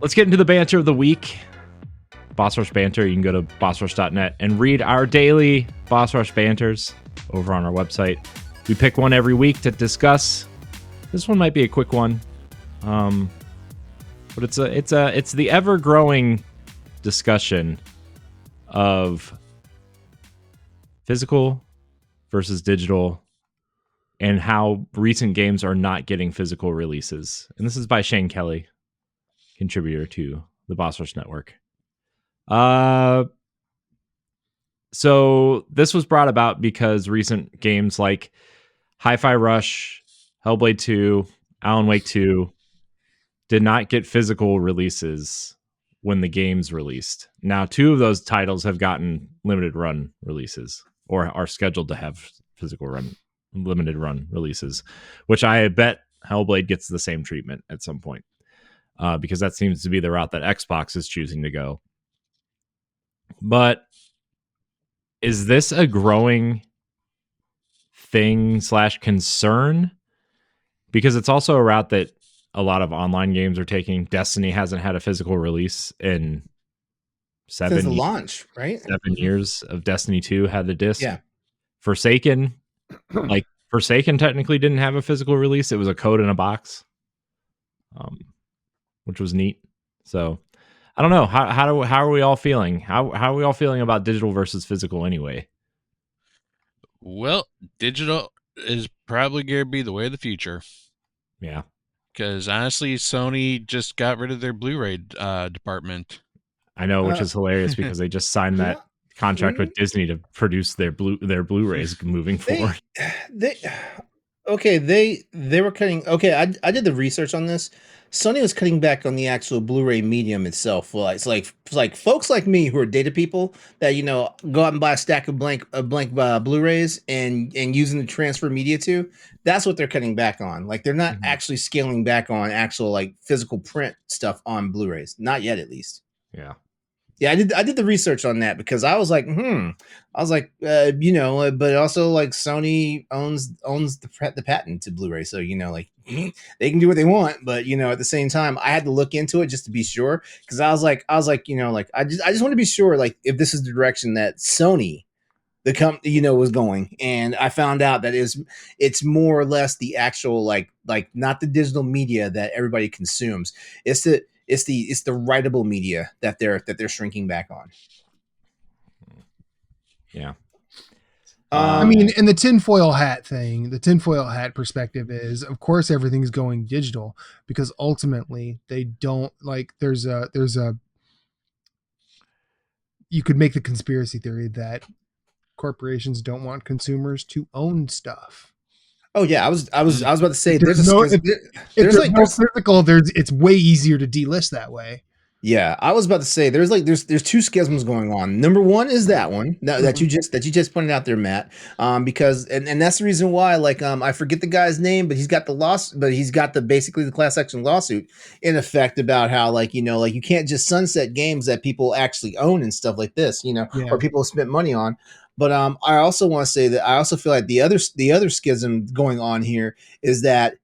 let's get into the banter of the week. Boss Rush Banter. You can go to bossrush.net and read our daily Boss Rush Banters over on our website. We pick one every week to discuss. This one might be a quick one, but it's the ever growing discussion of physical versus digital and how recent games are not getting physical releases. And this is by Shane Kelly, contributor to the Boss Rush Network. So this was brought about because recent games like Hi-Fi Rush, Hellblade 2, Alan Wake 2 did not get physical releases when the games released. Now, 2 of those titles have gotten limited run releases or are scheduled to have limited run releases, which I bet Hellblade gets the same treatment at some point, because that seems to be the route that Xbox is choosing to go. But is this a growing thing / concern? Because it's also a route that a lot of online games are taking. Destiny hasn't had a physical release in 7 since the launch, right? 7 years of Destiny 2 had the disc. Yeah. Forsaken technically didn't have a physical release. It was a code in a box, which was neat. So I don't know. How are we all feeling? How are we all feeling about digital versus physical anyway? Well, digital is probably going to be the way of the future. Yeah. Because honestly, Sony just got rid of their Blu-ray department. I know, which is hilarious because they just signed that contract with Disney to produce their Blu-rays moving forward. They were cutting. Okay, I did the research on this. Sony was cutting back on the actual Blu-ray medium itself. Well, it's like folks like me who are data people that go out and buy a stack of blank Blu-rays and using the transfer media to. That's what they're cutting back on. Like they're not actually scaling back on actual like physical print stuff on Blu-rays. Not yet, at least. Yeah. Yeah, I did the research on that because I was like, but also like Sony owns the patent to Blu-ray, so like they can do what they want, but at the same time, I had to look into it just to be sure because I was like, I just want to be sure like if this is the direction that Sony, the company, was going, and I found out that it's more or less the actual like not the digital media that everybody consumes. It's the writable media that they're shrinking back on. Yeah. I mean, and the tinfoil hat perspective is, of course, everything's going digital because ultimately they don't like. There's a. You could make the conspiracy theory that corporations don't want consumers to own stuff. Oh yeah, I was about to say there's physical. It's way easier to delist that way. Yeah, I was about to say there's 2 schisms going on. Number one is that one that you just pointed out there, Matt. Because and that's the reason why I forget the guy's name, but he's got basically the class action lawsuit in effect about how you can't just sunset games that people actually own and stuff like this, or people spent money on. But I also want to say that I also feel like the other schism going on here is that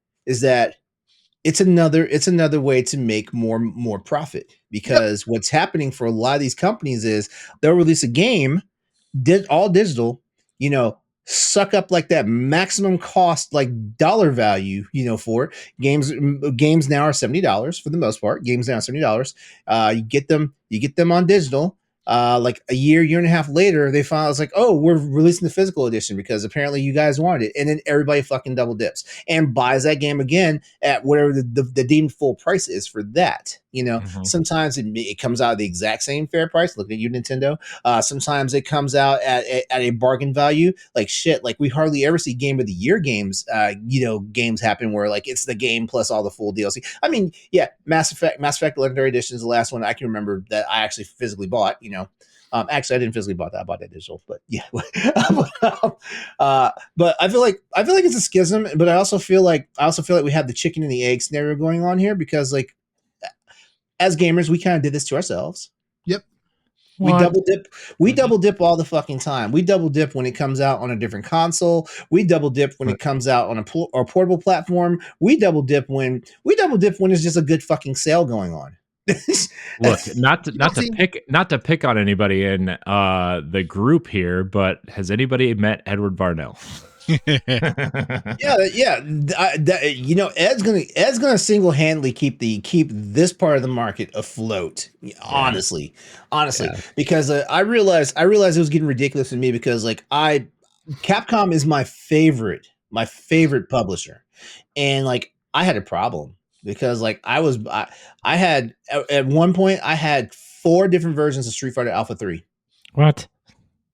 it's another way to make more profit because what's happening for a lot of these companies is they'll release a game, all digital, suck up like that maximum cost, like dollar value, for it. Games now are $70 for the most part. Games now are $70. You get them on digital. Like a year and a half later, they found it's like, oh, we're releasing the physical edition because apparently you guys wanted it, and then everybody fucking double dips and buys that game again at whatever the deemed full price is for that. Sometimes it comes out at the exact same fair price. Look at you, Nintendo. Sometimes it comes out at a bargain value. Like shit, like we hardly ever see Game of the Year games. Games happen where like it's the game plus all the full DLC. I mean, yeah, Mass Effect Legendary Edition is the last one I can remember that I actually physically bought. Actually, I didn't physically buy that. I bought that digital, but yeah. But I feel like it's a schism. But I also feel like we have the chicken and the egg scenario going on here because like as gamers, we kind of did this to ourselves. Yep. We double dip. We double dip all the fucking time. We double dip when it comes out on a different console. We double dip when it comes out on a portable platform. We double dip when it's just a good fucking sale going on. Look, not to Guilty. pick on anybody in the group here, but has anybody met Edward Varnell? Ed's gonna single handedly keep this part of the market afloat. Honestly, because I realized it was getting ridiculous to me because like Capcom is my favorite publisher, and like I had a problem because like I had at one point I had 4 different versions of Street Fighter Alpha 3. What?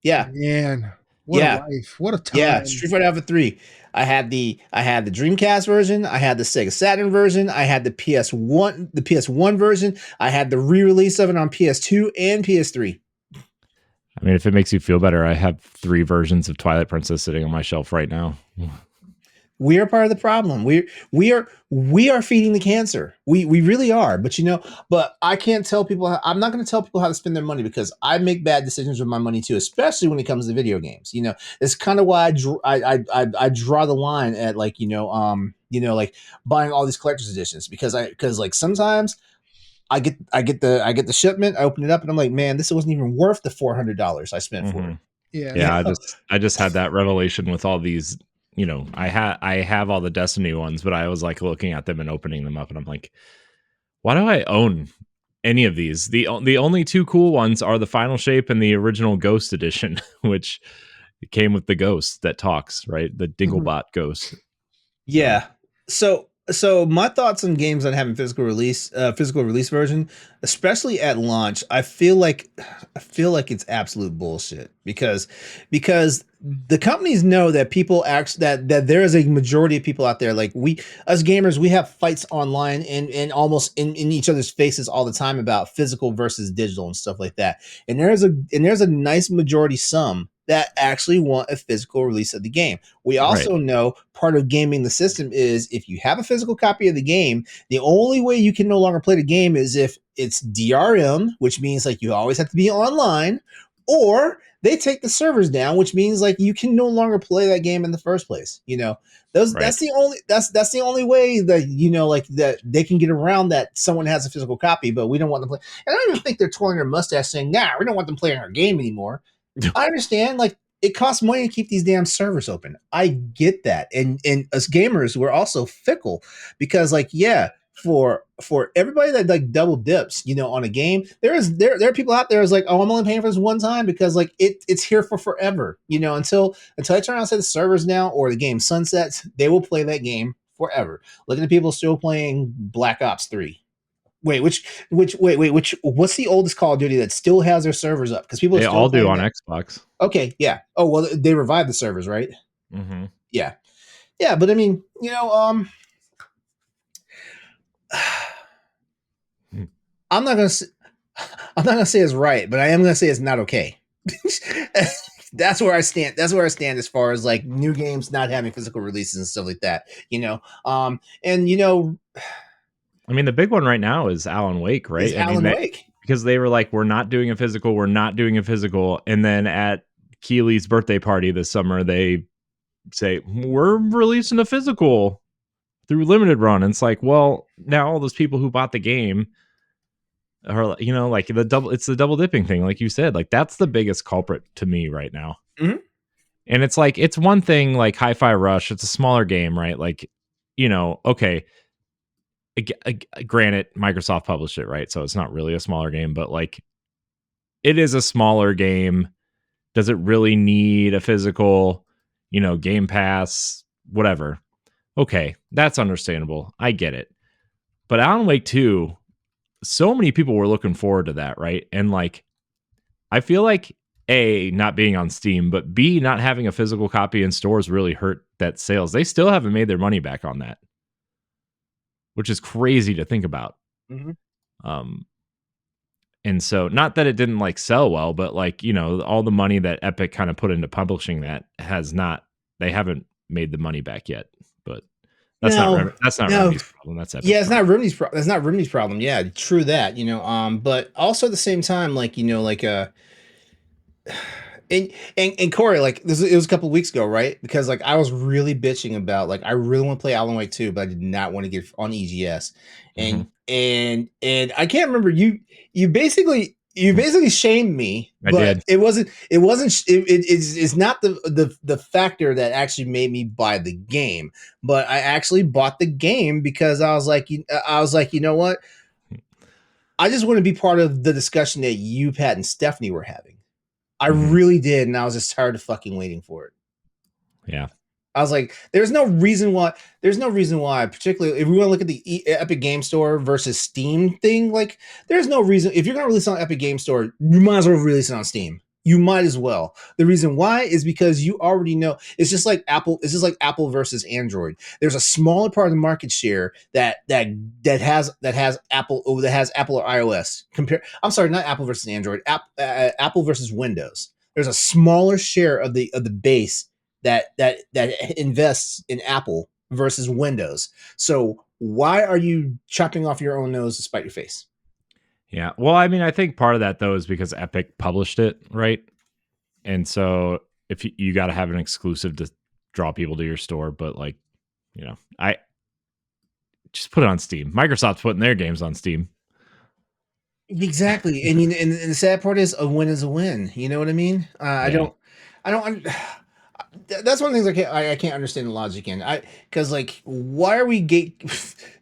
Yeah. Man, what a life. What a time. Yeah, Street Fighter Alpha 3. I had the Dreamcast version, I had the Sega Saturn version, I had the PS1 version, I had the re-release of it on PS2 and PS3. I mean, if it makes you feel better, I have 3 versions of Twilight Princess sitting on my shelf right now. We are part of the problem. We are feeding the cancer. We really are. But I can't tell people. I'm not going to tell people how to spend their money because I make bad decisions with my money too, especially when it comes to video games. It's kind of why I draw the line at like buying all these collector's editions because like sometimes I get the shipment, I open it up, and I'm like, man, this wasn't even worth the $400 I spent for it. Yeah. I just had that revelation with all these. I have all the Destiny ones, but I was like looking at them and opening them up, and I'm like, why do I own any of these? The only 2 cool ones are the Final Shape and the original Ghost edition, which came with the ghost that talks, right? The Dinglebot ghost. Yeah. So my thoughts on games on having physical release version, especially at launch, I feel like it's absolute bullshit because the companies know that people that there is a majority of people out there like we as gamers, we have fights online and almost in each other's faces all the time about physical versus digital and stuff like that. And there's a nice majority some that actually want a physical release of the game. We also know part of gaming the system is if you have a physical copy of the game, the only way you can no longer play the game is if it's DRM, which means like you always have to be online, or they take the servers down, which means like you can no longer play that game in the first place. That's the only way that like that they can get around that someone has a physical copy, but we don't want them to play. And I don't even think they're twirling their mustache saying, "Nah, we don't want them playing our game anymore." I understand, like it costs money to keep these damn servers open. I get that, and as gamers, we're also fickle because, like, for everybody that like double dips, on a game, there are people out there who's like, oh, I'm only paying for this one time because like it's here for forever, until I turn around and say the servers down or the game sunsets, they will play that game forever. Looking at people still playing Black Ops 3. Wait, what's the oldest Call of Duty that still has their servers up? Because people they all do on Xbox. Okay, yeah. Oh well, they revived the servers, right? Mm-hmm. Yeah, but I mean, I'm not gonna say it's right, but I am gonna say it's not okay. That's where I stand. That's where I stand as far as like new games not having physical releases and stuff like that. I mean, the big one right now is Alan Wake, right? Wake. Because they were like, we're not doing a physical. And then at Keely's birthday party this summer, they say, we're releasing a physical through limited run. And it's like, well, now all those people who bought the game are, like it's the double dipping thing. Like you said, like that's the biggest culprit to me right now. Mm-hmm. And it's like, it's one thing like Hi-Fi Rush. It's a smaller game, right? Like, okay. Granted, Microsoft published it, right? So it's not really a smaller game, but like it is a smaller game. Does it really need a physical, Game Pass, whatever? Okay, that's understandable. I get it. But Alan Wake 2, so many people were looking forward to that, right? And like, I feel like A, not being on Steam, but B, not having a physical copy in stores really hurt that sales. They still haven't made their money back on that, which is crazy to think about. Mm-hmm. And so not that it didn't like sell well, but like, all the money that Epic kind of put into publishing that they haven't made the money back yet, but that's not Remedy's problem. That's Epic's it's not Remedy's problem. That's not Remedy's problem. Yeah, true that, but also at the same time, like, and Corey, like it was a couple of weeks ago, right? Because like I was really bitching about like I really want to play Alan Wake 2, but I did not want to get on EGS. And and I can't remember you basically shamed me, I but did. it's not the factor that actually made me buy the game, but I actually bought the game because I was like, you know what? I just want to be part of the discussion that you, Pat, and Stephanie were having. I Mhm. really did, and I was just tired of fucking waiting for it. Yeah. I was like, there's no reason why, particularly if we want to look at the Epic Game Store versus Steam thing, like, there's no reason. If you're going to release it on Epic Game Store, you might as well release it on Steam. You might as well. The reason why is because you already know it's just like Apple versus Android. There's a smaller part of the market share that has Apple or iOS. I'm sorry, not Apple versus Android. Apple versus Windows. There's a smaller share of the base that invests in Apple versus Windows. So why are you chopping off your own nose to spite your face? Yeah. Well, I mean, I think part of that though is because Epic published it, right? And so if you got to have an exclusive to draw people to your store, but like, I just put it on Steam. Microsoft's putting their games on Steam. Exactly, and and the sad part is a win is a win. You know what I mean? I Yeah. don't. That's one of the things I can't understand the logic in. Because like, why are we gate?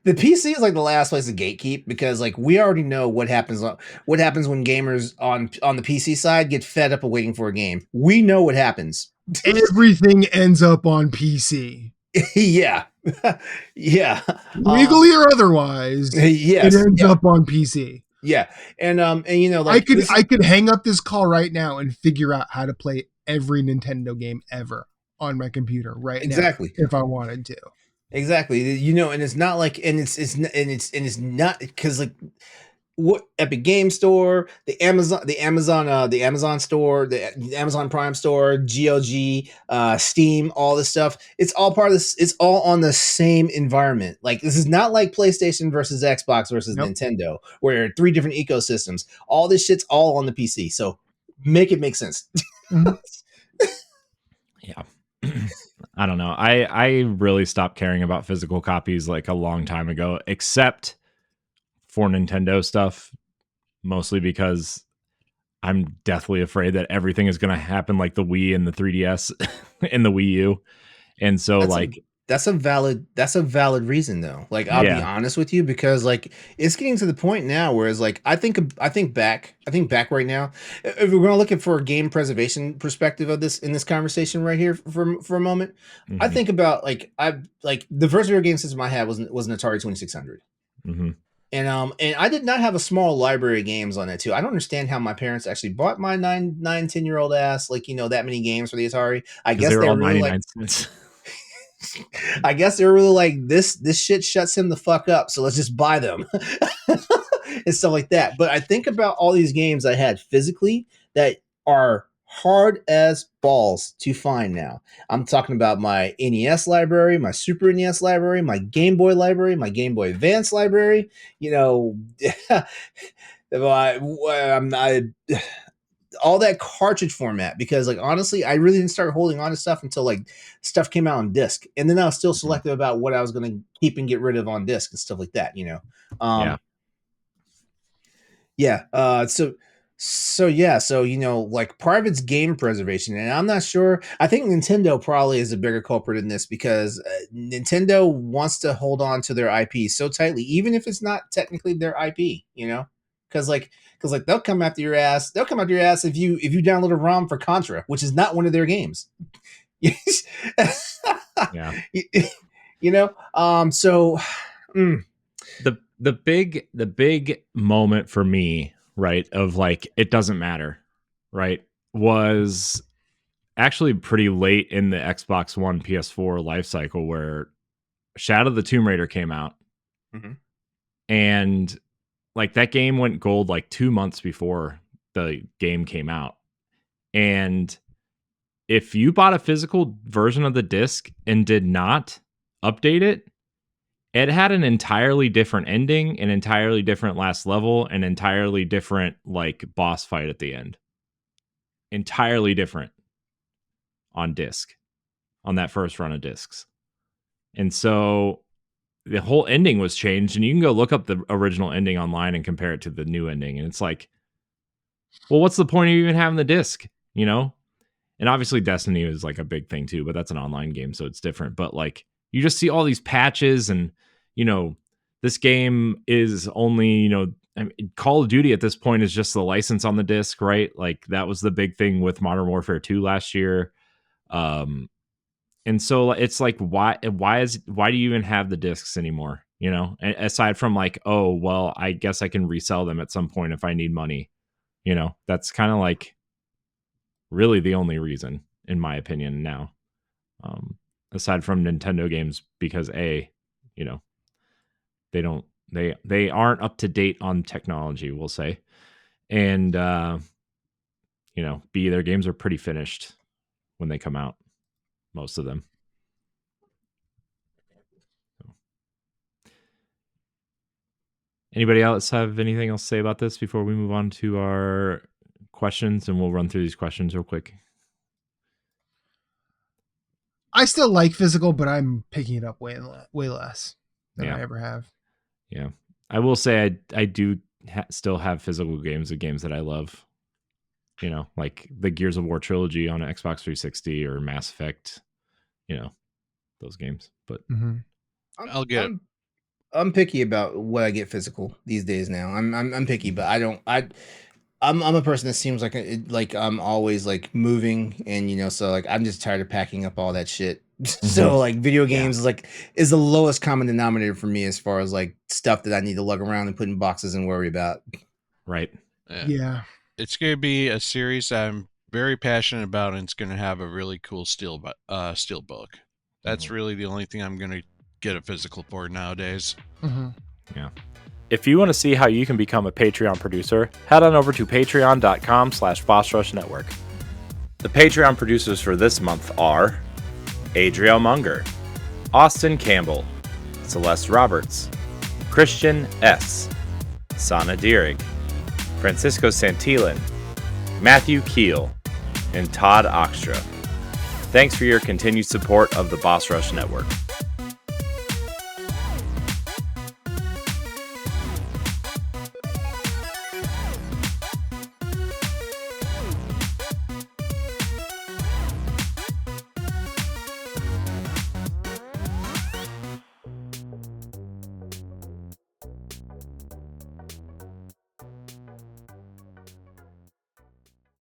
The PC is like the last place to gatekeep because like we already know what happens when gamers on the PC side get fed up of waiting for a game. We know what happens. Everything ends up on PC, Yeah, yeah, legally or otherwise. yes, It ends yeah, up on PC. yeah, and you know, like I could hang up this call right now and figure out how to play every Nintendo game ever on my computer right exactly. now if I wanted to. Exactly. You know, and it's not like, and it's not because like what Epic Game Store, the Amazon store, the Amazon Prime store, GOG, Steam, all this stuff. It's all part of this. It's all on the same environment. Like this is not like PlayStation versus Xbox versus Nope. Nintendo, where 3 different ecosystems. All this shit's all on the PC. So make it make sense. Mhm. Yeah. I don't know. I really stopped caring about physical copies like a long time ago, except for Nintendo stuff, mostly because I'm deathly afraid that everything is going to happen like the Wii and the 3DS and the Wii U. And so That's a valid reason though. Like I'll be honest with you because like it's getting to the point now where it's like I think back right now if we're going to look at for a game preservation perspective of this in this conversation right here for a moment. I think about like the first video game system I had was an Atari 2600. And I did not have a small library of games on that too. I don't understand how my parents actually bought my 10-year-old ass like that many games for the Atari. I guess they were all really 99 cents. I guess they were really like this shit shuts him the fuck up, so let's just buy them and stuff like that. But I think about all these games I had physically that are hard as balls to find now. I'm talking about my NES library, my Super NES library, my Game Boy library, my Game Boy Advance library. All that cartridge format because like honestly I really didn't start holding on to stuff until like stuff came out on disc, and then I was still selective about what I was going to keep and get rid of on disc and stuff like that so like part of it's game preservation, and I'm not sure. I think Nintendo probably is a bigger culprit in this because Nintendo wants to hold on to their IP so tightly even if it's not technically their IP, because they'll come after your ass. They'll come after your ass if you download a ROM for Contra, which is not one of their games. Yeah. So the big moment for me, right, of like it doesn't matter, right, was actually pretty late in the Xbox One PS4 life cycle where Shadow of the Tomb Raider came out. And like that game went gold like 2 months before the game came out. And if you bought a physical version of the disc and did not update it, it had an entirely different ending, an entirely different last level, an entirely different like boss fight at the end. Entirely different on disc, on that first run of discs. And so the whole ending was changed, and you can go look up the original ending online and compare it to the new ending, and it's like, well, what's the point of even having the disc, you know? And obviously Destiny is like a big thing too, but that's an online game, so it's different. But like, you just see all these patches, and you know, this game is only, you know, I mean, Call of Duty at this point is just the license on the disc, right? Like that was the big thing with Modern Warfare 2 last year. And so it's like, why do you even have the discs anymore? You know, aside from like, oh, well, I guess I can resell them at some point if I need money. You know, that's kind of like really the only reason, in my opinion, now. Aside from Nintendo games, because you know, they aren't up to date on technology, we'll say. And you know, B, their games are pretty finished when they come out. Most of them. Anybody else have anything else to say about this before we move on to our questions? And we'll run through these questions real quick. I still like physical, but I'm picking it up way less than I ever have. Yeah. I will say I do still have physical games of games that I love. You know, like the Gears of War trilogy on Xbox 360 or Mass Effect, you know, those games. But I'll get it. I'm picky about what I get physical these days now. I'm picky, but I'm a person that seems like I'm always like moving, and you know, so like I'm just tired of packing up all that shit. So like video games is the lowest common denominator for me as far as like stuff that I need to lug around and put in boxes and worry about. Right. Yeah. It's going to be a series that I'm very passionate about, and it's going to have a really cool steel book. That's really the only thing I'm going to get a physical for nowadays. Yeah. If you want to see how you can become a Patreon producer, head on over to patreon.com/BossRushNetwork. The Patreon producers for this month are Adriel Munger, Austin Campbell, Celeste Roberts, Christian S., Sana Dierig, Francisco Santillan, Matthew Keel, and Todd Oxtra. Thanks for your continued support of the Boss Rush Network.